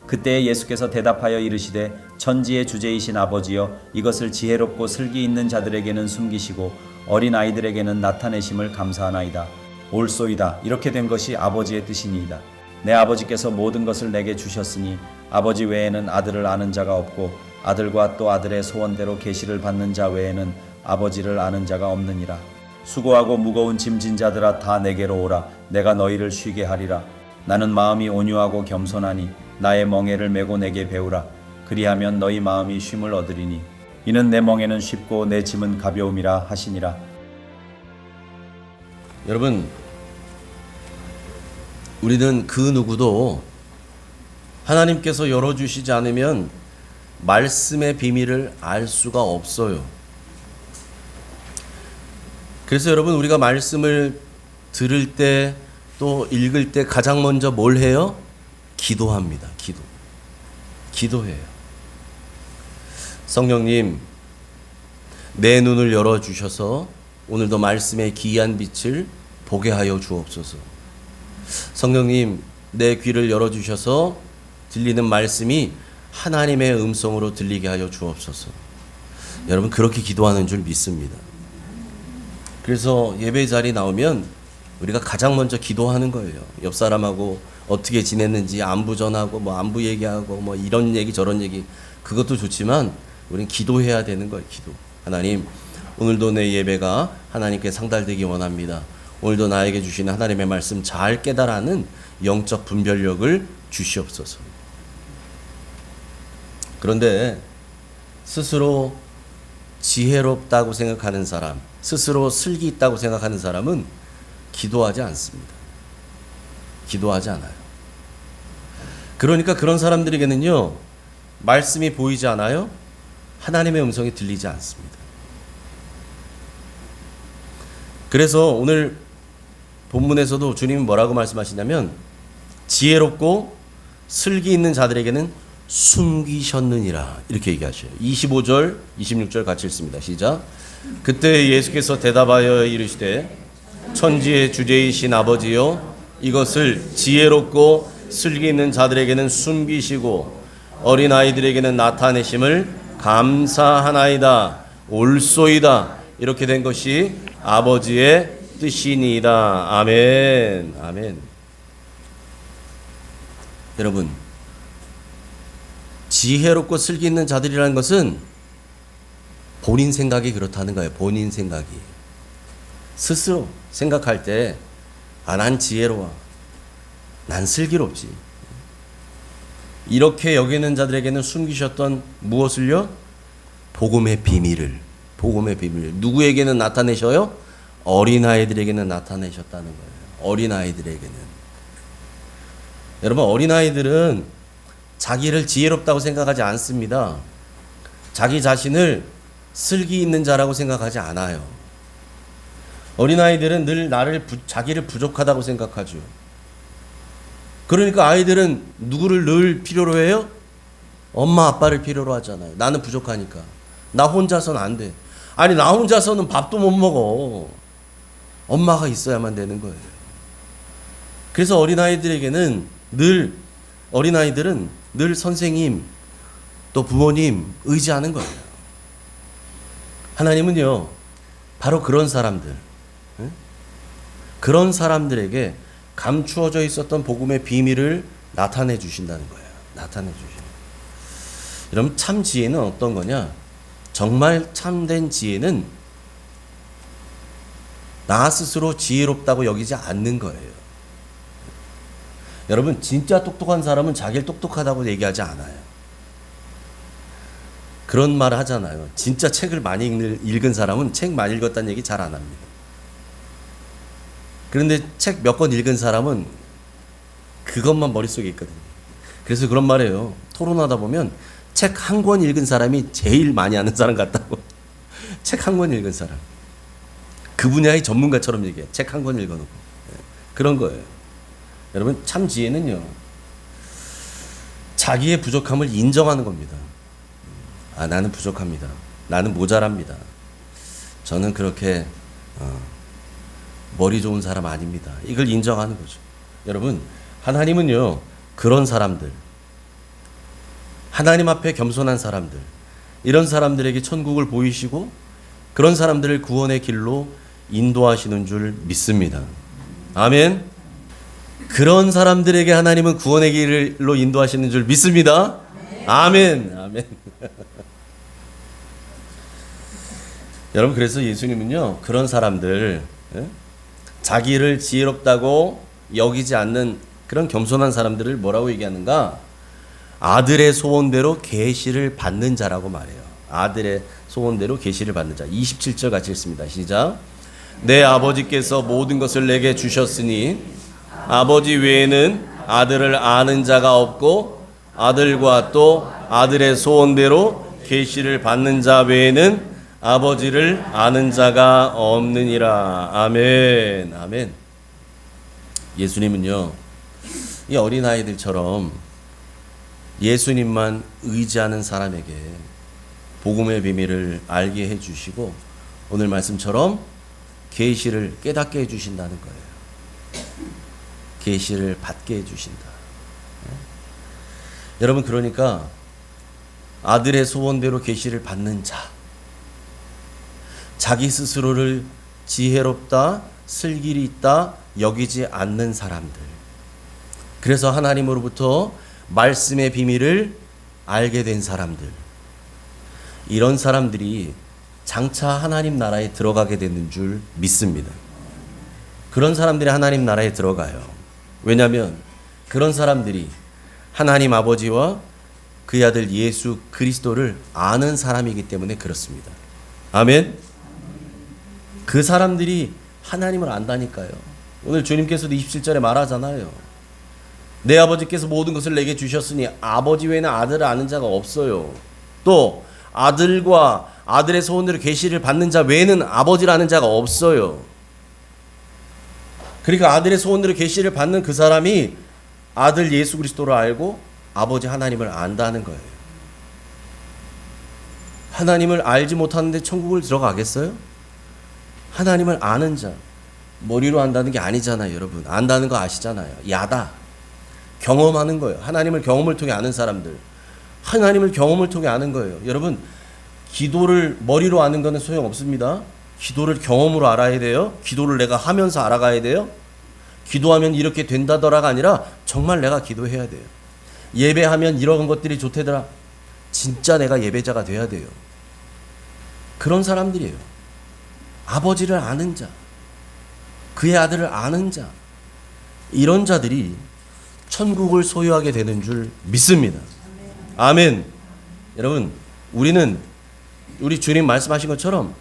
그때 예수께서 대답하여 이르시되 천지의 주제이신 아버지여 이것을 지혜롭고 슬기 있는 자들에게는 숨기시고 어린 아이들에게는 나타내심을 감사하나이다. 옳소이다. 이렇게 된 것이 아버지의 뜻이니이다. 내 아버지께서 모든 것을 내게 주셨으니 아버지 외에는 아들을 아는 자가 없고 아들과 또 아들의 소원대로 계시를 받는 자 외에는 아버지를 아는 자가 없느니라. 수고하고 무거운 짐진 자들아 다 내게로 오라. 내가 너희를 쉬게 하리라. 나는 마음이 온유하고 겸손하니 나의 멍에를 메고 내게 배우라. 그리하면 너희 마음이 쉼을 얻으리니 이는 내 멍에는 쉽고 내 짐은 가벼움이라 하시니라. 여러분, 우리는 그 누구도 하나님께서 열어주시지 않으면 말씀의 비밀을 알 수가 없어요. 그래서 여러분, 우리가 말씀을 들을 때 또 읽을 때 가장 먼저 뭘 해요? 기도합니다. 기도해요. 성령님, 내 눈을 열어주셔서 오늘도 말씀의 기이한 빛을 보게 하여 주옵소서. 성령님, 내 귀를 열어주셔서 들리는 말씀이 하나님의 음성으로 들리게 하여 주옵소서. 여러분, 그렇게 기도하는 줄 믿습니다. 그래서 예배 자리 나오면 우리가 가장 먼저 기도하는 거예요. 옆 사람하고 어떻게 지냈는지 안부 전하고 뭐 안부 얘기하고 뭐 이런 얘기 저런 얘기, 그것도 좋지만 우리는 기도해야 되는 거예요. 기도. 하나님, 오늘도 내 예배가 하나님께 상달되기 원합니다. 오늘도 나에게 주시는 하나님의 말씀 잘 깨달아는 영적 분별력을 주시옵소서. 그런데 스스로 지혜롭다고 생각하는 사람, 스스로 슬기 있다고 생각하는 사람은 기도하지 않습니다. 기도하지 않아요. 그러니까 그런 사람들에게는요, 말씀이 보이지 않아요. 하나님의 음성이 들리지 않습니다. 그래서 오늘 본문에서도 주님이 뭐라고 말씀하시냐면 지혜롭고 슬기 있는 자들에게는 숨기셨느니라 이렇게 얘기하셔요. 25절, 26절 같이 읽습니다. 시작. 그때 예수께서 대답하여 이르시되 천지의 주제이신 아버지여 이것을 지혜롭고 슬기 있는 자들에게는 숨기시고 어린 아이들에게는 나타내심을 감사하나이다. 옳소이다. 이렇게 된 것이 아버지의 뜻이니이다. 아멘. 아멘. 여러분, 지혜롭고 슬기 있는 자들이라는 것은 본인 생각이 그렇다는 거예요. 본인 생각이. 스스로 생각할 때, 난 지혜로워. 난 슬기롭지. 이렇게 여기는 자들에게는 숨기셨던 무엇을요? 복음의 비밀을. 복음의 비밀을. 누구에게는 나타내셔요? 어린아이들에게는 나타내셨다는 거예요. 어린아이들에게는. 여러분, 어린아이들은 자기를 지혜롭다고 생각하지 않습니다. 자기 자신을 슬기 있는 자라고 생각하지 않아요. 어린아이들은 늘 자기를 부족하다고 생각하죠. 그러니까 아이들은 누구를 늘 필요로 해요? 엄마 아빠를 필요로 하잖아요. 나는 부족하니까. 나 혼자서는 안 돼. 아니, 나 혼자서는 밥도 못 먹어. 엄마가 있어야만 되는 거예요. 그래서 어린아이들은 늘 선생님 또 부모님 의지하는 거예요. 하나님은요, 바로 그런 사람들, 그런 사람들에게 감추어져 있었던 복음의 비밀을 나타내 주신다는 거예요. 나타내 주시는. 여러분, 참 지혜는 어떤 거냐? 정말 참된 지혜는 나 스스로 지혜롭다고 여기지 않는 거예요. 여러분, 진짜 똑똑한 사람은 자기를 똑똑하다고 얘기하지 않아요. 그런 말 하잖아요. 진짜 책을 많이 읽은 사람은 책 많이 읽었다는 얘기 잘 안 합니다. 그런데 책 몇 권 읽은 사람은 그것만 머릿속에 있거든요. 그래서 그런 말이에요. 토론하다 보면 책 한 권 읽은 사람이 제일 많이 아는 사람 같다고. 책 한 권 읽은 사람. 그 분야의 전문가처럼 얘기해. 책 한 권 읽어놓고. 그런 거예요. 여러분, 참 지혜는요, 자기의 부족함을 인정하는 겁니다. 아, 나는 부족합니다. 나는 모자랍니다. 저는 그렇게 머리 좋은 사람 아닙니다. 이걸 인정하는 거죠. 여러분, 하나님은요, 그런 사람들, 하나님 앞에 겸손한 사람들, 이런 사람들에게 천국을 보이시고 그런 사람들을 구원의 길로 인도하시는 줄 믿습니다. 아멘. 그런 사람들에게 하나님은 구원의 길로 인도하시는 줄 믿습니다. 아멘. 아멘. 여러분, 그래서 예수님은요, 그런 사람들, 자기를 지혜롭다고 여기지 않는 그런 겸손한 사람들을 뭐라고 얘기하는가? 아들의 소원대로 계시를 받는 자라고 말해요. 아들의 소원대로 계시를 받는 자. 27절 같이 읽습니다. 시작. 내 아버지께서 모든 것을 내게 주셨으니 아버지 외에는 아들을 아는 자가 없고 아들과 또 아들의 소원대로 계시를 받는 자 외에는 아버지를 아는 자가 없느니라. 아멘. 아멘. 예수님은요, 이 어린아이들처럼 예수님만 의지하는 사람에게 복음의 비밀을 알게 해주시고 오늘 말씀처럼 계시를 깨닫게 해주신다는 거예요. 계시를 받게 해주신다. 여러분, 그러니까 아들의 소원대로 계시를 받는 자, 자기 스스로를 지혜롭다, 슬기리 있다 여기지 않는 사람들, 그래서 하나님으로부터 말씀의 비밀을 알게 된 사람들, 이런 사람들이 장차 하나님 나라에 들어가게 되는 줄 믿습니다. 그런 사람들이 하나님 나라에 들어가요. 왜냐하면 그런 사람들이 하나님 아버지와 그의 아들 예수 그리스도를 아는 사람이기 때문에 그렇습니다. 아멘. 그 사람들이 하나님을 안다니까요. 오늘 주님께서도 27절에 말하잖아요. 내 아버지께서 모든 것을 내게 주셨으니 아버지 외에는 아들을 아는 자가 없어요. 또 아들과 아들의 소원대로 계시를 받는 자 외에는 아버지를 아는 자가 없어요. 그러니까 아들의 소원대로 계시를 받는 그 사람이 아들 예수 그리스도를 알고 아버지 하나님을 안다는 거예요. 하나님을 알지 못하는데 천국을 들어가겠어요? 하나님을 아는 자, 머리로 안다는 게 아니잖아요. 여러분, 안다는 거 아시잖아요. 야다. 경험하는 거예요. 하나님을 경험을 통해 아는 사람들, 하나님을 경험을 통해 아는 거예요. 여러분, 기도를 머리로 아는 거는 소용없습니다. 기도를 경험으로 알아야 돼요. 기도를 내가 하면서 알아가야 돼요. 기도하면 이렇게 된다더라가 아니라 정말 내가 기도해야 돼요. 예배하면 이런 것들이 좋대더라. 진짜 내가 예배자가 돼야 돼요. 그런 사람들이에요. 아버지를 아는 자, 그의 아들을 아는 자, 이런 자들이 천국을 소유하게 되는 줄 믿습니다. 아멘. 여러분, 우리 주님 말씀하신 것처럼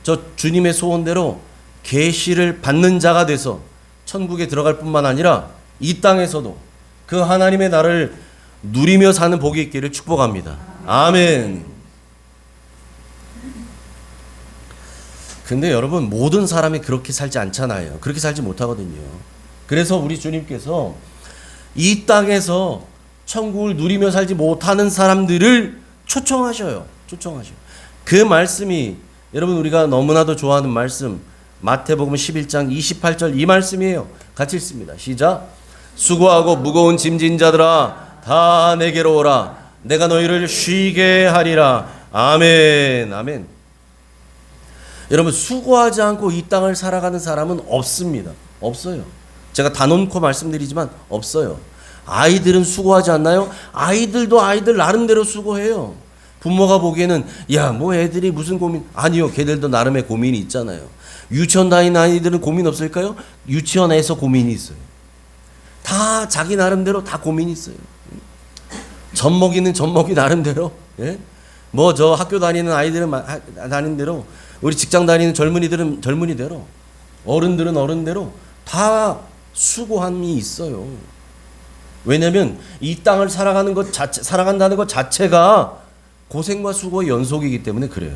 저 주님의 소원대로 계시를 받는 자가 돼서 천국에 들어갈 뿐만 아니라 이 땅에서도 그 하나님의 나라를 누리며 사는 복이 있기를 축복합니다. 아멘. 근데 여러분, 모든 사람이 그렇게 살지 않잖아요. 그렇게 살지 못하거든요. 그래서 우리 주님께서 이 땅에서 천국을 누리며 살지 못하는 사람들을 초청하셔요. 그 말씀이 여러분, 우리가 너무나도 좋아하는 말씀, 마태복음 11장 28절 이 말씀이에요. 같이 읽습니다. 시작. 수고하고 무거운 짐진 자들아 다 내게로 오라. 내가 너희를 쉬게 하리라. 아멘. 아멘. 여러분, 수고하지 않고 이 땅을 살아가는 사람은 없습니다. 없어요. 제가 단언코 말씀드리지만 없어요. 아이들은 수고하지 않나요? 아이들도 아이들 나름대로 수고해요. 부모가 보기에는 야, 뭐 애들이 무슨 고민. 아니요, 걔들도 나름의 고민이 있잖아요. 유치원 다니는 아이들은 고민 없을까요? 유치원에서 고민이 있어요. 다 자기 나름대로 다 고민이 있어요. 젖먹이는 젖먹이 나름대로, 예? 뭐 저 학교 다니는 아이들은 다니는 대로, 우리 직장 다니는 젊은이들은 젊은이대로, 어른들은 어른대로 다 수고함이 있어요. 왜냐하면 이 땅을 살아간다는 것 자체가 고생과 수고의 연속이기 때문에 그래요.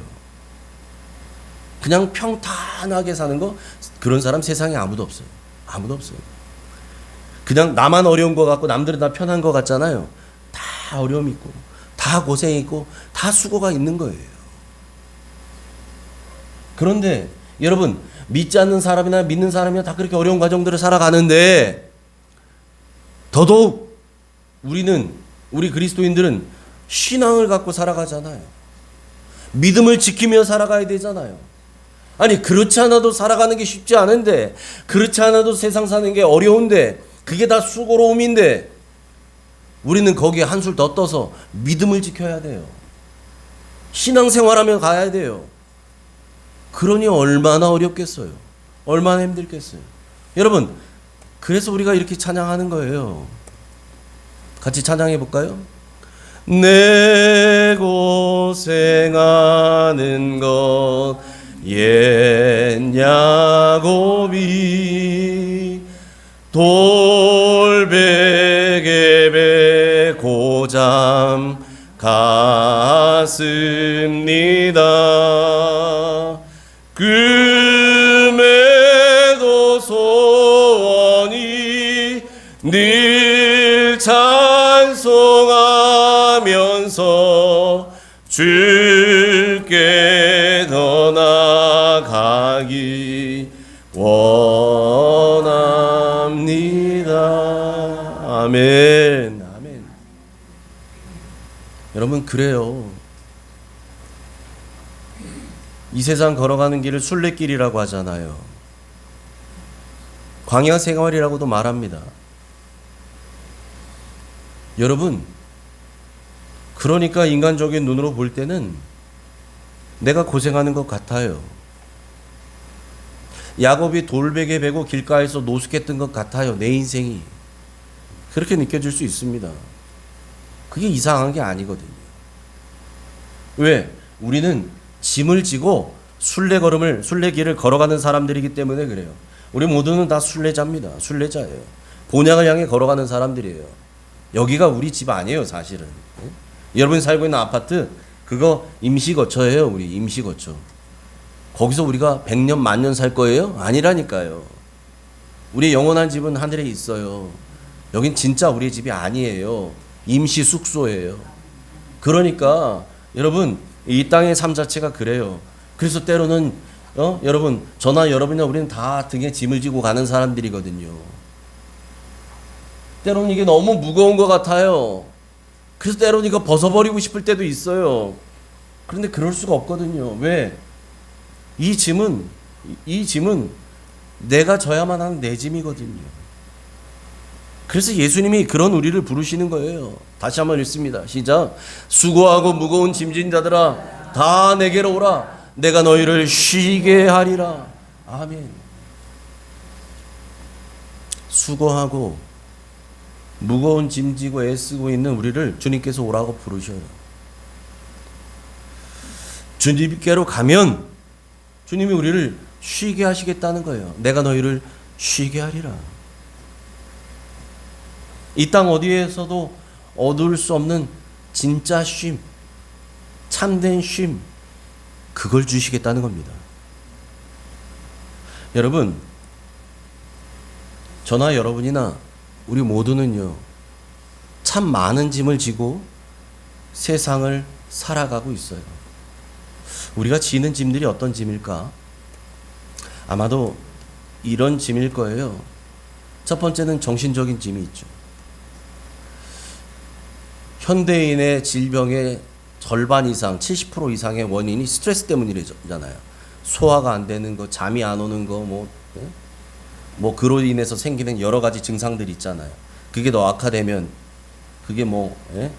그냥 평탄하게 사는 거, 그런 사람 세상에 아무도 없어요. 아무도 없어요. 그냥 나만 어려운 것 같고 남들은 다 편한 것 같잖아요. 다 어려움이 있고 다 고생이 있고 다 수고가 있는 거예요. 그런데 여러분, 믿지 않는 사람이나 믿는 사람이나 다 그렇게 어려운 과정들을 살아가는데 더더욱 우리 그리스도인들은 신앙을 갖고 살아가잖아요. 믿음을 지키며 살아가야 되잖아요. 아니 그렇지 않아도 살아가는 게 쉽지 않은데, 그렇지 않아도 세상 사는 게 어려운데, 그게 다 수고로움인데 우리는 거기에 한술 더 떠서 믿음을 지켜야 돼요. 신앙생활하며 가야 돼요. 그러니 얼마나 어렵겠어요. 얼마나 힘들겠어요. 여러분, 그래서 우리가 이렇게 찬양하는 거예요. 같이 찬양해 볼까요? 내 고생하는 것 옛 야곱이 돌베개 고잠 갔습니다. 금에도 소원이 늘 찬송하면서 주께 더 나아가기 원합니다. 아멘. 아멘. 여러분, 그래요. 이 세상 걸어가는 길을 순례길이라고 하잖아요. 광야 생활이라고도 말합니다. 여러분, 그러니까 인간적인 눈으로 볼 때는 내가 고생하는 것 같아요. 야곱이 돌베개 베고 길가에서 노숙했던 것 같아요. 내 인생이 그렇게 느껴질 수 있습니다. 그게 이상한 게 아니거든요. 왜? 우리는 짐을 지고 순례길을 걸어가는 사람들이기 때문에 그래요. 우리 모두는 다 순례자입니다. 순례자예요. 본향을 향해 걸어가는 사람들이에요. 여기가 우리 집 아니에요, 사실은. 여러분이 살고 있는 아파트, 그거 임시거처예요. 우리 임시거처. 거기서 우리가 100년 만년 살 거예요? 아니라니까요. 우리의 영원한 집은 하늘에 있어요. 여긴 진짜 우리의 집이 아니에요. 임시 숙소예요. 그러니까 여러분, 이 땅의 삶 자체가 그래요. 그래서 때로는 여러분, 저나 여러분이나 우리는 다 등에 짐을 지고 가는 사람들이거든요. 때로는 이게 너무 무거운 것 같아요. 그래서 때로는 이거 벗어버리고 싶을 때도 있어요. 그런데 그럴 수가 없거든요. 왜? 이 짐은 내가 져야만 하는 내 짐이거든요. 그래서 예수님이 그런 우리를 부르시는 거예요. 다시 한번 읽습니다. 시작. 수고하고 무거운 짐진 자들아 다 내게로 오라. 내가 너희를 쉬게 하리라. 아멘. 수고하고 무거운 짐지고 애쓰고 있는 우리를 주님께서 오라고 부르셔요. 주님께로 가면 주님이 우리를 쉬게 하시겠다는 거예요. 내가 너희를 쉬게 하리라. 이 땅 어디에서도 얻을 수 없는 진짜 쉼, 참된 쉼, 그걸 주시겠다는 겁니다. 여러분, 저나 여러분이나 우리 모두는요, 참 많은 짐을 지고 세상을 살아가고 있어요. 우리가 지는 짐들이 어떤 짐일까? 아마도 이런 짐일 거예요. 첫 번째는 정신적인 짐이 있죠. 현대인의 질병의 절반 이상, 70% 이상의 원인이 스트레스 때문이잖아요. 소화가 안 되는 거, 잠이 안 오는 거, 뭐 그로 인해서 생기는 여러 가지 증상들이 있잖아요. 그게 더 악화되면 그게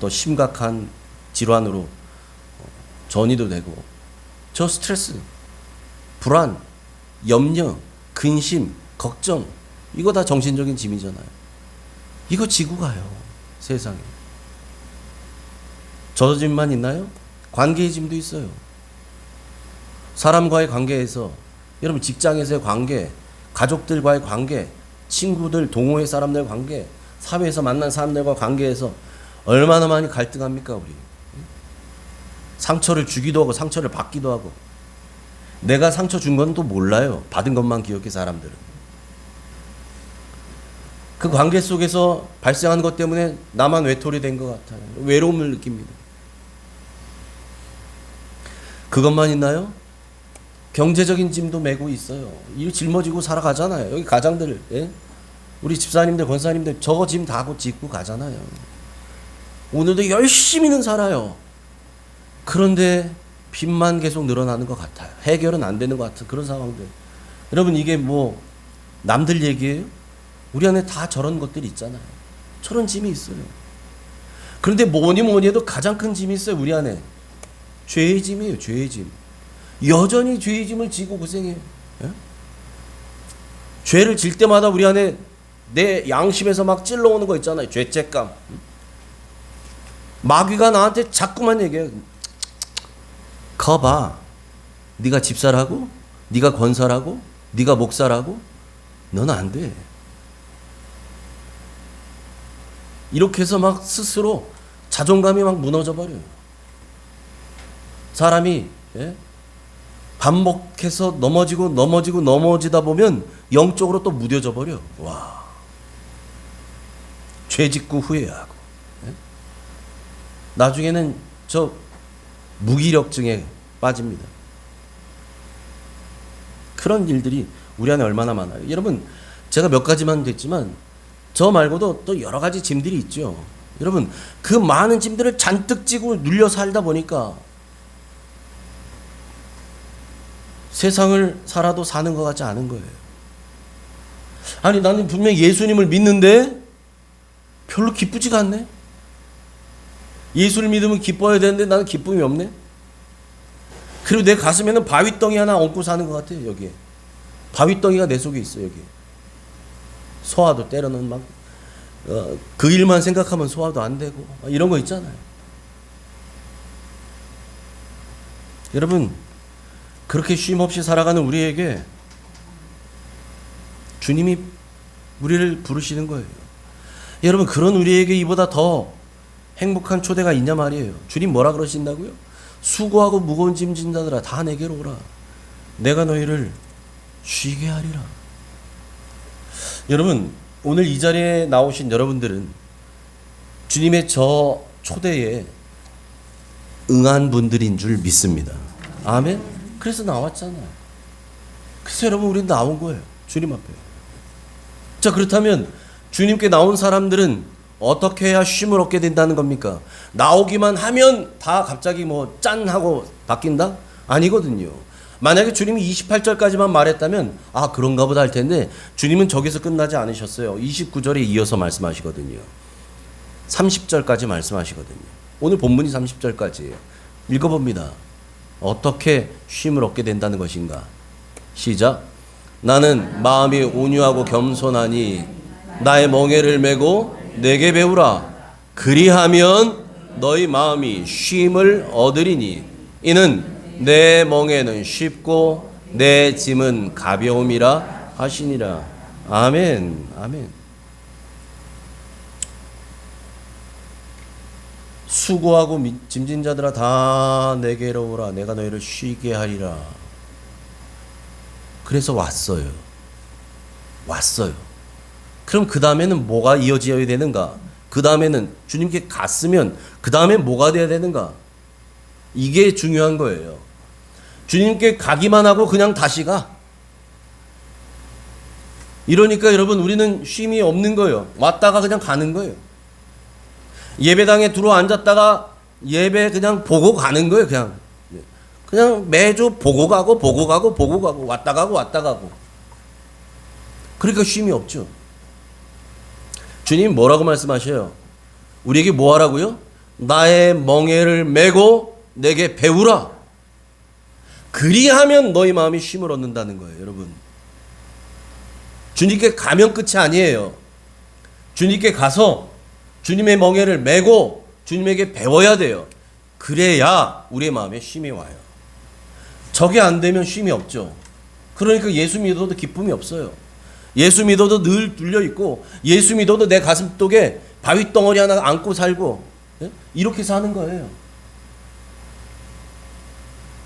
더 심각한 질환으로 전이도 되고, 저 스트레스, 불안, 염려, 근심, 걱정, 이거 다 정신적인 짐이잖아요. 이거 지고 가요, 세상에. 저 짐만 있나요? 관계의 짐도 있어요. 사람과의 관계에서, 여러분 직장에서의 관계, 가족들과의 관계, 친구들, 동호회 사람들과의 관계, 사회에서 만난 사람들과 관계에서 얼마나 많이 갈등합니까, 우리? 상처를 주기도 하고 상처를 받기도 하고. 내가 상처 준 건 또 몰라요. 받은 것만 기억해, 사람들은. 그 관계 속에서 발생한 것 때문에 나만 외톨이 된 것 같아요. 외로움을 느낍니다. 그것만 있나요? 경제적인 짐도 메고 있어요. 이거 짊어지고 살아가잖아요. 여기 가장들, 우리 집사님들, 권사님들 저거 짐 다 짓고 가잖아요. 오늘도 열심히는 살아요. 그런데 빚만 계속 늘어나는 것 같아요. 해결은 안 되는 것 같은 그런 상황들. 여러분 이게 뭐 남들 얘기예요? 우리 안에 다 저런 것들이 있잖아요. 저런 짐이 있어요. 그런데 뭐니 해도 가장 큰 짐이 있어요. 우리 안에. 죄의 짐이에요. 죄의 짐. 여전히 죄의 짐을 지고 고생해요. 예? 죄를 질 때마다 우리 안에 내 양심에서 막 찔러오는 거 있잖아요. 죄책감. 마귀가 나한테 자꾸만 얘기해요. 거봐. 네가 집사라고? 네가 권사라고? 네가 목사라고? 너는 안 돼. 이렇게 해서 막 스스로 자존감이 막 무너져 버려요. 사람이 반복해서 넘어지다 보면 영적으로 또 무뎌져 버려. 와. 죄 짓고 후회하고. 나중에는 저 무기력증에 빠집니다. 그런 일들이 우리 안에 얼마나 많아요. 여러분, 제가 몇 가지만 됐지만 저 말고도 또 여러 가지 짐들이 있죠. 여러분, 그 많은 짐들을 잔뜩 지고 눌려 살다 보니까 세상을 살아도 사는 것 같지 않은 거예요. 아니, 나는 분명히 예수님을 믿는데 별로 기쁘지가 않네. 예수를 믿으면 기뻐야 되는데 나는 기쁨이 없네. 그리고 내 가슴에는 바위덩이 하나 얹고 사는 것 같아요. 여기에 바위덩이가 내 속에 있어. 여기 소화도 때로는 막 그 일만 생각하면 소화도 안 되고 이런 거 있잖아요. 여러분, 그렇게 쉼 없이 살아가는 우리에게 주님이 우리를 부르시는 거예요. 여러분, 그런 우리에게 이보다 더 행복한 초대가 있냐 말이에요. 주님 뭐라 그러신다고요? 수고하고 무거운 짐 진 자들아 다 내게로 오라. 내가 너희를 쉬게 하리라. 여러분, 오늘 이 자리에 나오신 여러분들은 주님의 저 초대에 응한 분들인 줄 믿습니다. 아멘. 그래서 나왔잖아요. 그래서 여러분, 우리는 나온 거예요. 주님 앞에. 자, 그렇다면 주님께 나온 사람들은 어떻게 해야 쉼을 얻게 된다는 겁니까? 나오기만 하면 다 갑자기 뭐 짠 하고 바뀐다? 아니거든요. 만약에 주님이 28절까지만 말했다면 아, 그런가 보다 할 텐데 주님은 저기서 끝나지 않으셨어요. 29절에 이어서 말씀하시거든요. 30절까지 말씀하시거든요. 오늘 본문이 30절까지예요. 읽어봅니다. 어떻게 쉼을 얻게 된다는 것인가? 시작. 나는 마음이 온유하고 겸손하니 나의 멍에를 메고 내게 배우라. 그리하면 너희 마음이 쉼을 얻으리니 이는 내 멍에는 쉽고 내 짐은 가벼움이라 하시니라. 아멘. 아멘. 수고하고 짐진 자들아 다 내게로 오라. 내가 너희를 쉬게 하리라. 그래서 왔어요. 그럼 그 다음에는 뭐가 이어져야 되는가? 그 다음에는 주님께 갔으면 그 다음에 뭐가 돼야 되는가? 이게 중요한 거예요. 주님께 가기만 하고 그냥 다시 가. 이러니까 여러분, 우리는 쉼이 없는 거예요. 왔다가 그냥 가는 거예요. 예배당에 들어앉았다가 예배 그냥 보고 가는 거예요. 그냥 매주 보고 가고 왔다 가고. 그러니까 쉼이 없죠. 주님 뭐라고 말씀하셔요? 우리에게 뭐 하라고요? 나의 멍에를 메고 내게 배우라. 그리하면 너희 마음이 쉼을 얻는다는 거예요. 여러분, 주님께 가면 끝이 아니에요. 주님께 가서 주님의 멍에를 메고 주님에게 배워야 돼요. 그래야 우리의 마음에 쉼이 와요. 저게 안 되면 쉼이 없죠. 그러니까 예수 믿어도 기쁨이 없어요. 예수 믿어도 늘 뚫려 있고, 예수 믿어도 내 가슴속에 바위덩어리 하나 안고 살고, 이렇게 사는 거예요.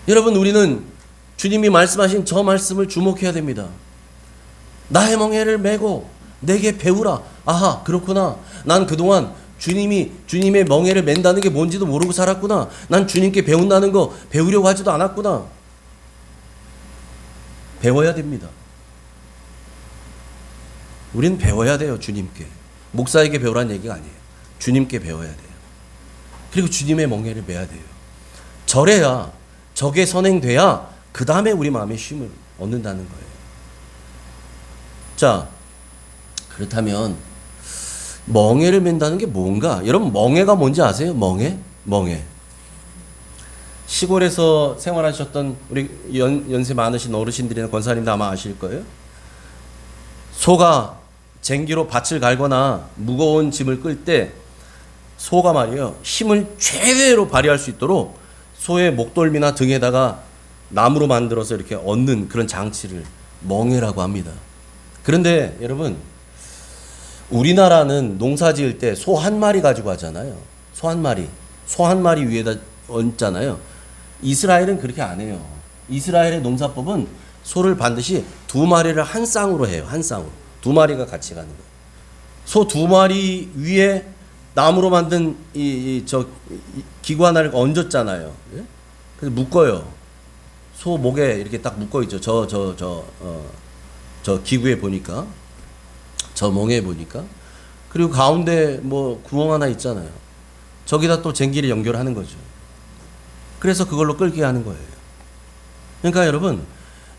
여러분, 우리는 주님이 말씀하신 저 말씀을 주목해야 됩니다. 나의 멍에를 메고 내게 배우라. 아하, 그렇구나. 난 그동안 주님의 멍에를 맨다는 게 뭔지도 모르고 살았구나. 난 주님께 배운다는 거 배우려고 하지도 않았구나. 배워야 됩니다. 우린 배워야 돼요. 주님께. 목사에게 배우라는 얘기가 아니에요. 주님께 배워야 돼요. 그리고 주님의 멍에를 매야 돼요. 저래야, 저게 선행돼야 그 다음에 우리 마음의 쉼을 얻는다는 거예요. 자, 그렇다면 멍에를 맨다는 게 뭔가? 여러분 멍에가 뭔지 아세요? 멍에? 시골에서 생활하셨던 우리 연세 많으신 어르신들이나 권사님도 아마 아실 거예요. 소가 쟁기로 밭을 갈거나 무거운 짐을 끌 때 소가 말이에요, 힘을 최대로 발휘할 수 있도록 소의 목덜미나 등에다가 나무로 만들어서 이렇게 얻는 그런 장치를 멍에라고 합니다. 그런데 여러분, 우리나라는 농사 지을 때 소 한 마리 가지고 하잖아요. 소 한 마리 위에다 얹잖아요. 이스라엘은 그렇게 안 해요. 이스라엘의 농사법은 소를 반드시 2마리를 한 쌍으로 해요. 한 쌍으로. 2마리가 같이 가는 거예요. 소 2마리 위에 나무로 만든 기구 하나를 얹었잖아요. 예? 그래서 묶어요. 소 목에 이렇게 딱 묶어 있죠. 저 기구에 보니까, 저 멍에 보니까. 그리고 가운데 뭐 구멍 하나 있잖아요. 저기다 또 쟁기를 연결하는 거죠. 그래서 그걸로 끌게 하는 거예요. 그러니까 여러분,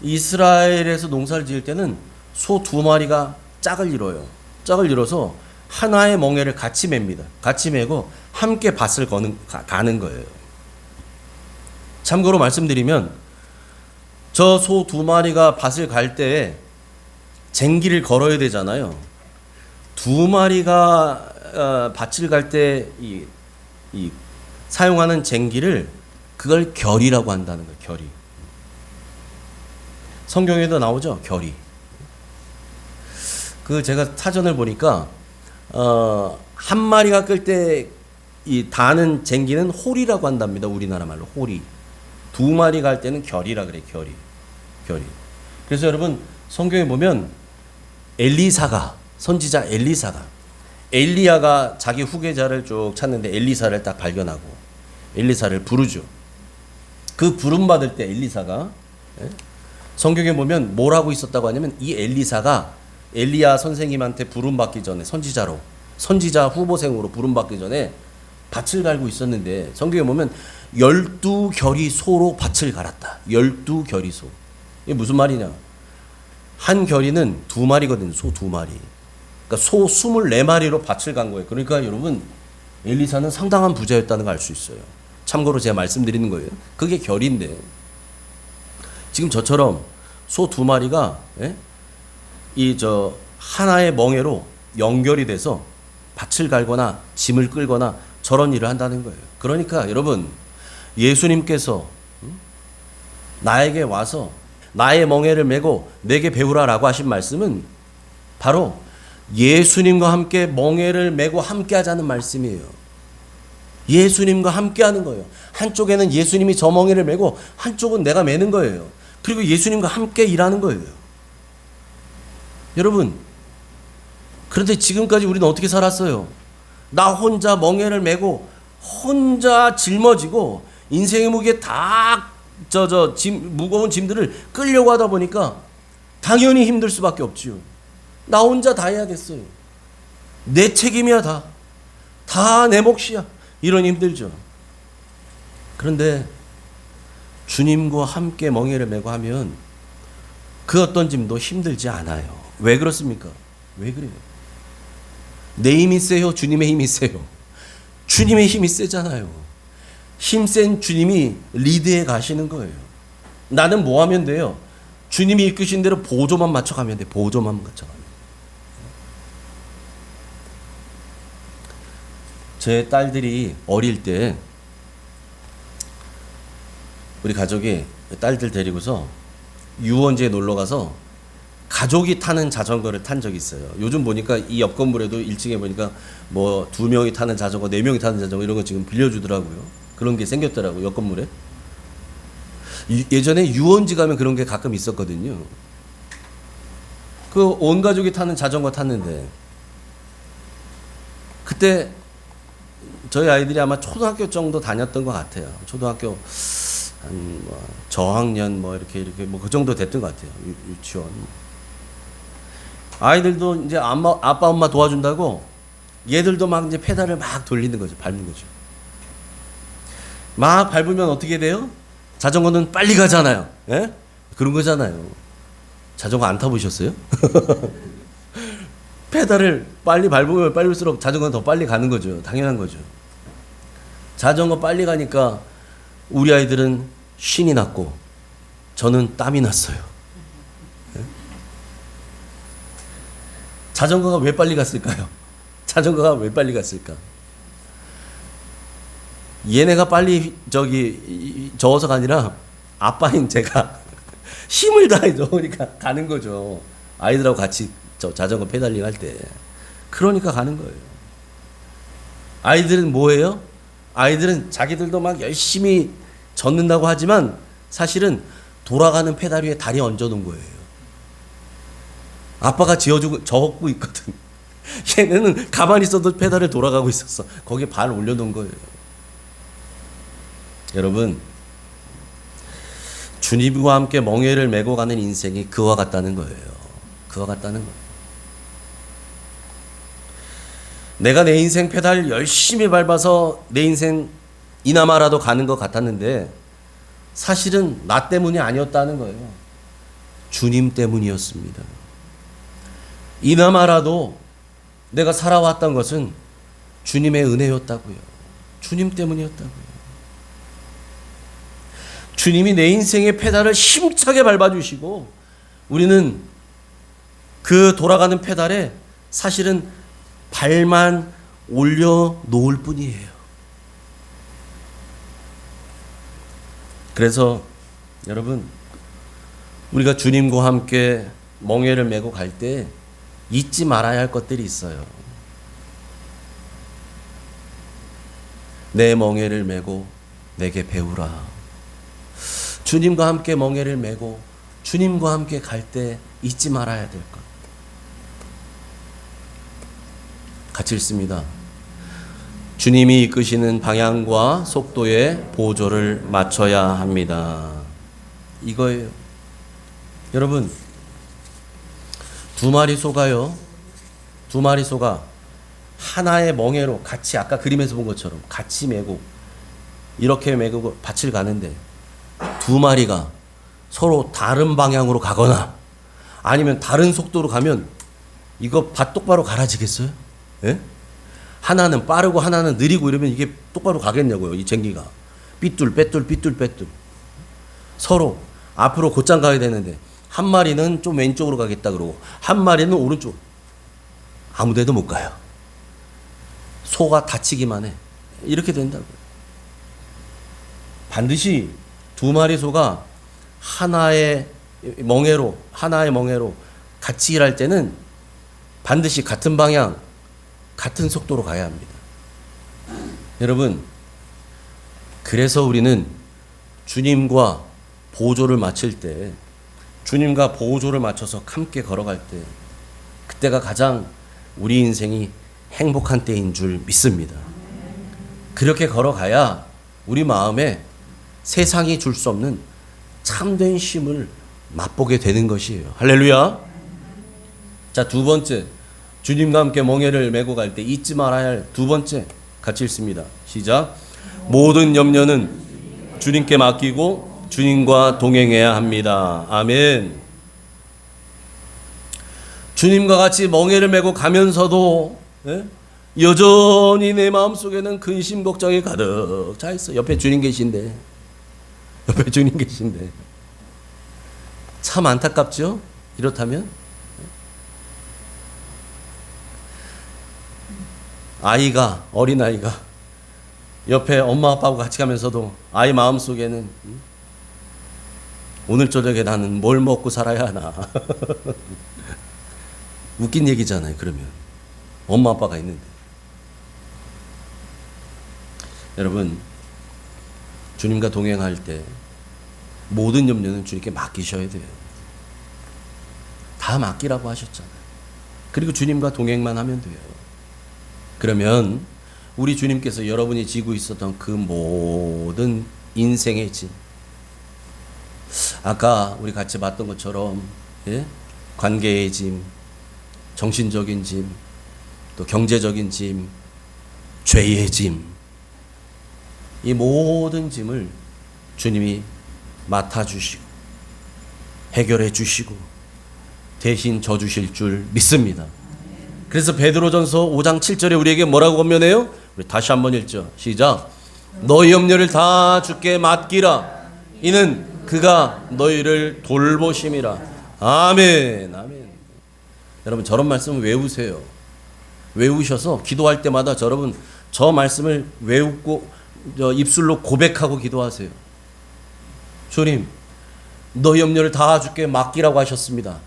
이스라엘에서 농사를 지을 때는 소 2마리가 짝을 이뤄요. 짝을 이뤄서 하나의 멍에를 같이 맵니다. 같이 메고 함께 밭을 가는 거예요. 참고로 말씀드리면, 저 소 2마리가 밭을 갈 때 쟁기를 걸어야 되잖아요. 2마리가 밭을 갈 때 사용하는 쟁기를, 그걸 결이라고 한다는 거예요. 결이. 성경에도 나오죠. 결이. 그 제가 사전을 보니까 한 마리가 끌 때 이 다는 쟁기는 홀이라고 한답니다. 우리나라 말로 홀이. 2마리 갈 때는 결이라 그래. 결이. 그래서 여러분 성경에 보면 엘리사가, 선지자 엘리야가 자기 후계자를 쭉 찾는데 엘리사를 딱 발견하고 엘리사를 부르죠. 그 부름 받을 때 엘리사가, 성경에 보면 뭐라고 있었다고 하냐면, 이 엘리사가 엘리야 선생님한테 부름 받기 전에 선지자 후보생으로 부름 받기 전에 밭을 갈고 있었는데, 성경에 보면 12결이 소로 밭을 갈았다. 12결이 소. 이게 무슨 말이냐? 한 결이는 2마리거든요. 소 2마리. 그러니까 소 24마리로 밭을 간 거예요. 그러니까 여러분, 엘리사는 상당한 부자였다는 걸 알 수 있어요. 참고로 제가 말씀드리는 거예요. 그게 결인데, 지금 저처럼 소 2마리가 하나의 멍에로 연결이 돼서 밭을 갈거나 짐을 끌거나 저런 일을 한다는 거예요. 그러니까 여러분, 예수님께서 나에게 와서 나의 멍에를 메고 내게 배우라라고 하신 말씀은 바로 예수님과 함께 멍에를 메고 함께 하자는 말씀이에요. 예수님과 함께 하는 거예요. 한쪽에는 예수님이 저 멍에를 메고 한쪽은 내가 메는 거예요. 그리고 예수님과 함께 일하는 거예요. 여러분, 그런데 지금까지 우리는 어떻게 살았어요? 나 혼자 멍에를 메고 혼자 짊어지고 인생의 무게에 다 무거운 짐들을 끌려고 하다 보니까 당연히 힘들 수밖에 없지요. 나 혼자 다 해야겠어요. 내 책임이야 다. 다 내 몫이야. 이러니 힘들죠. 그런데 주님과 함께 멍에를 메고 하면 그 어떤 짐도 힘들지 않아요. 왜 그렇습니까? 왜 그래요? 내 힘이 세요? 주님의 힘이 세요? 주님의 힘이 세잖아요. 힘센 주님이 리드해 가시는 거예요. 나는 뭐 하면 돼요? 주님이 이끄신 대로 보조만 맞춰가면 돼. 보조만 맞춰가면. 제 딸들이 어릴 때 우리 가족이 딸들 데리고서 유원지에 놀러 가서 가족이 타는 자전거를 탄 적이 있어요. 요즘 보니까 이 옆 건물에도 1층에 보니까 뭐 2명이 타는 자전거, 4명이 타는 자전거 이런 거 지금 빌려주더라고요. 그런 게 생겼더라고요. 옆 건물에. 예전에 유원지 가면 그런 게 가끔 있었거든요. 그 온 가족이 타는 자전거 탔는데 그때 저희 아이들이 아마 초등학교 정도 다녔던 것 같아요. 초등학교 한 뭐 저학년 뭐 이렇게 뭐 그 정도 됐던 것 같아요. 유치원. 아이들도 이제 아빠 엄마 도와준다고 얘들도 막 이제 페달을 막 돌리는 거죠. 밟는 거죠. 막 밟으면 어떻게 돼요? 자전거는 빨리 가잖아요. 예? 그런 거잖아요. 자전거 안 타보셨어요? 페달을 빨리 밟으면 밟을수록 자전거는 더 빨리 가는 거죠. 당연한 거죠. 자전거 빨리 가니까 우리 아이들은 신이 났고 저는 땀이 났어요. 예? 자전거가 왜 빨리 갔을까요? 자전거가 왜 빨리 갔을까? 얘네가 빨리 저어서가 아니라 아빠인 제가 힘을 다해 저으니까 가는 거죠. 아이들하고 같이 저 자전거 페달링 할 때. 그러니까 가는 거예요. 아이들은 뭐예요? 아이들은 자기들도 막 열심히 젓는다고 하지만 사실은 돌아가는 페달 위에 다리 얹어 놓은 거예요. 아빠가 저었고 있거든. 얘네는 가만히 있어도 페달을 돌아가고 있었어. 거기에 발 올려놓은 거예요. 여러분, 주님과 함께 멍에를 메고 가는 인생이 그와 같다는 거예요. 그와 같다는 거예요. 내가 내 인생 페달 열심히 밟아서 내 인생 이나마라도 가는 것 같았는데 사실은 나 때문이 아니었다는 거예요. 주님 때문이었습니다. 이나마라도 내가 살아왔던 것은 주님의 은혜였다고요. 주님 때문이었다고요. 주님이 내 인생의 페달을 힘차게 밟아주시고 우리는 그 돌아가는 페달에 사실은 발만 올려놓을 뿐이에요. 그래서 여러분, 우리가 주님과 함께 멍에를 메고 갈 때 잊지 말아야 할 것들이 있어요. 내 멍에를 메고 내게 배우라. 주님과 함께 멍에를 메고 주님과 함께 갈 때 잊지 말아야 될 것. 같이 읽습니다. 주님이 이끄시는 방향과 속도에 보조를 맞춰야 합니다. 이거예요. 여러분, 두 마리 소가요. 두 마리 소가 하나의 멍에로 같이 아까 그림에서 본 것처럼 같이 메고 이렇게 메고 밭을 가는데 두 마리가 서로 다른 방향으로 가거나 아니면 다른 속도로 가면 이거 밭 똑바로 갈아지겠어요? 예? 하나는 빠르고 하나는 느리고 이러면 이게 똑바로 가겠냐고요. 이 쟁기가 삐뚤 빼뚤 삐뚤 빼뚤 서로 앞으로 곧장 가야 되는데 한 마리는 좀 왼쪽으로 가겠다 그러고 한 마리는 오른쪽. 아무 데도 못 가요. 소가 다치기만 해. 이렇게 된다고요. 반드시 두 마리 소가 하나의 멍에로 같이 일할 때는 반드시 같은 방향, 같은 속도로 가야 합니다. 여러분, 그래서 우리는 주님과 보조를 맞출 때, 주님과 보조를 맞춰서 함께 걸어갈 때, 그때가 가장 우리 인생이 행복한 때인 줄 믿습니다. 그렇게 걸어가야 우리 마음에 세상이 줄 수 없는 참된 쉼을 맛보게 되는 것이에요. 할렐루야. 자, 두 번째, 주님과 함께 멍에를 메고 갈 때 잊지 말아야 할 두 번째, 같이 읽습니다. 시작. 모든 염려는 주님께 맡기고 주님과 동행해야 합니다. 아멘. 주님과 같이 멍에를 메고 가면서도 여전히 내 마음속에는 근심 걱정이 가득 차 있어. 옆에 주님 계신데 참 안타깝죠? 이렇다면 어린아이가 옆에 엄마 아빠하고 같이 가면서도 아이 마음속에는 오늘 저녁에 나는 뭘 먹고 살아야 하나. 웃긴 얘기잖아요. 그러면 엄마 아빠가 있는데. 여러분, 주님과 동행할 때 모든 염려는 주님께 맡기셔야 돼요. 다 맡기라고 하셨잖아요. 그리고 주님과 동행만 하면 돼요. 그러면 우리 주님께서 여러분이 지고 있었던 그 모든 인생의 짐, 아까 우리 같이 봤던 것처럼 관계의 짐, 정신적인 짐, 또 경제적인 짐, 죄의 짐, 이 모든 짐을 주님이 맡아주시고 해결해 주시고 대신 져주실 줄 믿습니다. 그래서 베드로전서 5장 7절에 우리에게 뭐라고 권면해요? 우리 다시 한번 읽죠. 시작. 너희 염려를 다 주께 맡기라. 이는 그가 너희를 돌보심이라. 아멘. 아멘. 여러분 저런 말씀 외우세요. 외우셔서 기도할 때마다 여러분 저 말씀을 외우고 입술로 고백하고 기도하세요. 주님, 너희 염려를 다 주께 맡기라고 하셨습니다.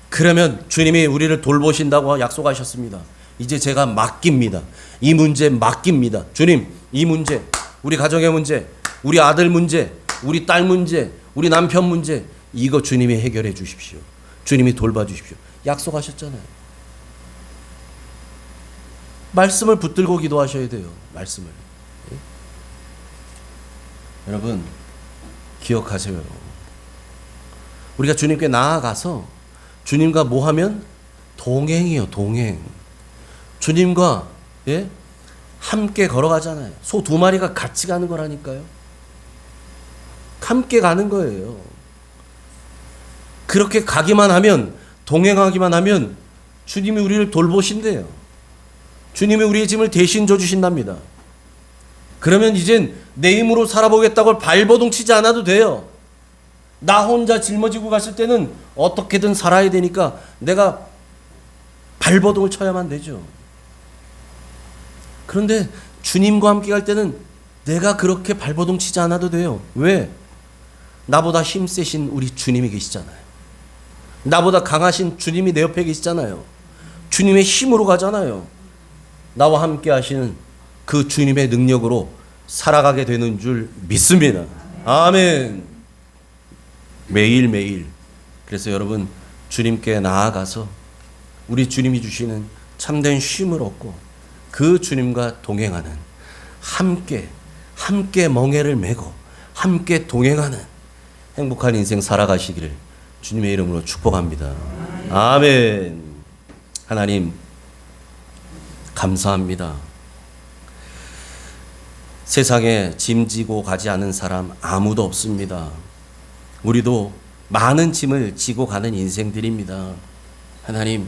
그러면 주님이 우리를 돌보신다고 약속하셨습니다. 이제 제가 맡깁니다. 이 문제 맡깁니다. 주님, 이 문제, 우리 가정의 문제, 우리 아들 문제, 우리 딸 문제, 우리 남편 문제, 이거 주님이 해결해 주십시오. 주님이 돌봐 주십시오. 약속하셨잖아요. 말씀을 붙들고 기도하셔야 돼요. 말씀을. 여러분 기억하세요. 우리가 주님께 나아가서 주님과 뭐 하면? 동행이요. 동행. 주님과 함께 걸어가잖아요. 소 두 마리가 같이 가는 거라니까요. 함께 가는 거예요. 그렇게 가기만 하면, 동행하기만 하면 주님이 우리를 돌보신대요. 주님이 우리의 짐을 대신 져주신답니다. 그러면 이젠 내 힘으로 살아보겠다고 발버둥 치지 않아도 돼요. 나 혼자 짊어지고 갔을 때는 어떻게든 살아야 되니까 내가 발버둥을 쳐야만 되죠. 그런데 주님과 함께 갈 때는 내가 그렇게 발버둥 치지 않아도 돼요. 왜? 나보다 힘세신 우리 주님이 계시잖아요. 나보다 강하신 주님이 내 옆에 계시잖아요. 주님의 힘으로 가잖아요. 나와 함께 하시는 그 주님의 능력으로 살아가게 되는 줄 믿습니다. 아멘. 매일매일. 그래서 여러분 주님께 나아가서 우리 주님이 주시는 참된 쉼을 얻고 그 주님과 동행하는, 함께 멍에를 메고 함께 동행하는 행복한 인생 살아가시기를 주님의 이름으로 축복합니다. 아멘. 하나님 감사합니다. 세상에 짐지고 가지 않은 사람 아무도 없습니다. 우리도 많은 짐을 지고 가는 인생들입니다. 하나님,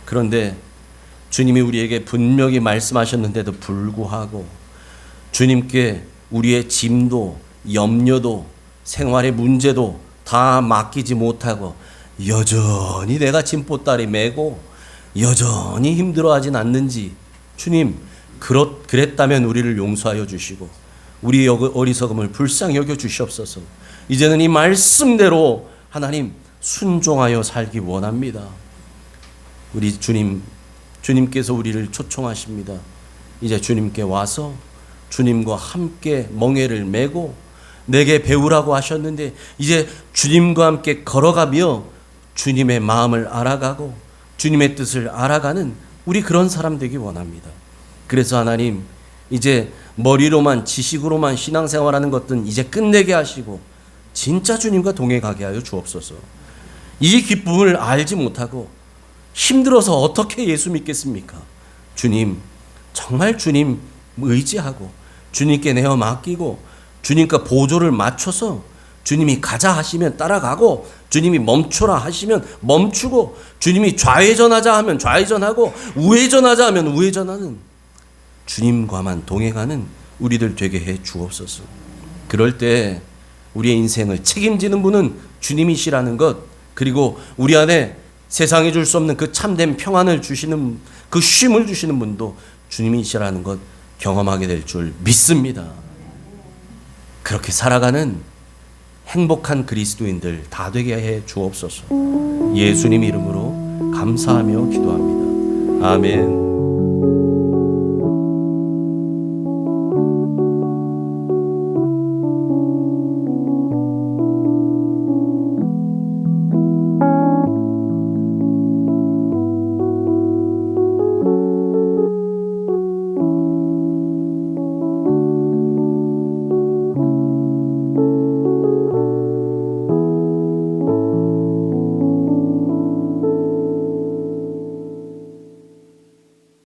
그런데 주님이 우리에게 분명히 말씀하셨는데도 불구하고 주님께 우리의 짐도 염려도 생활의 문제도 다 맡기지 못하고 여전히 내가 짐보따리 메고 여전히 힘들어하진 않는지 주님 그랬다면 우리를 용서하여 주시고 우리의 어리석음을 불쌍히 여겨 주시옵소서. 이제는 이 말씀대로 하나님 순종하여 살기 원합니다. 우리 주님께서 우리를 초청하십니다. 이제 주님께 와서 주님과 함께 멍에를 메고 내게 배우라고 하셨는데 이제 주님과 함께 걸어가며 주님의 마음을 알아가고 주님의 뜻을 알아가는 우리 그런 사람 되기 원합니다. 그래서 하나님 이제 머리로만 지식으로만 신앙생활하는 것들은 이제 끝내게 하시고 진짜 주님과 동행하게 하여 주옵소서. 이 기쁨을 알지 못하고 힘들어서 어떻게 예수 믿겠습니까? 주님, 정말 주님 의지하고 주님께 내어 맡기고 주님과 보조를 맞춰서 주님이 가자 하시면 따라가고 주님이 멈춰라 하시면 멈추고 주님이 좌회전하자 하면 좌회전하고 우회전하자 하면 우회전하는 주님과만 동행하는 우리들 되게 해 주옵소서. 그럴 때 우리의 인생을 책임지는 분은 주님이시라는 것, 그리고 우리 안에 세상에 줄 수 없는 그 참된 평안을 주시는 그 쉼을 주시는 분도 주님이시라는 것 경험하게 될 줄 믿습니다. 그렇게 살아가는 행복한 그리스도인들 다 되게 해 주옵소서. 예수님 이름으로 감사하며 기도합니다. 아멘.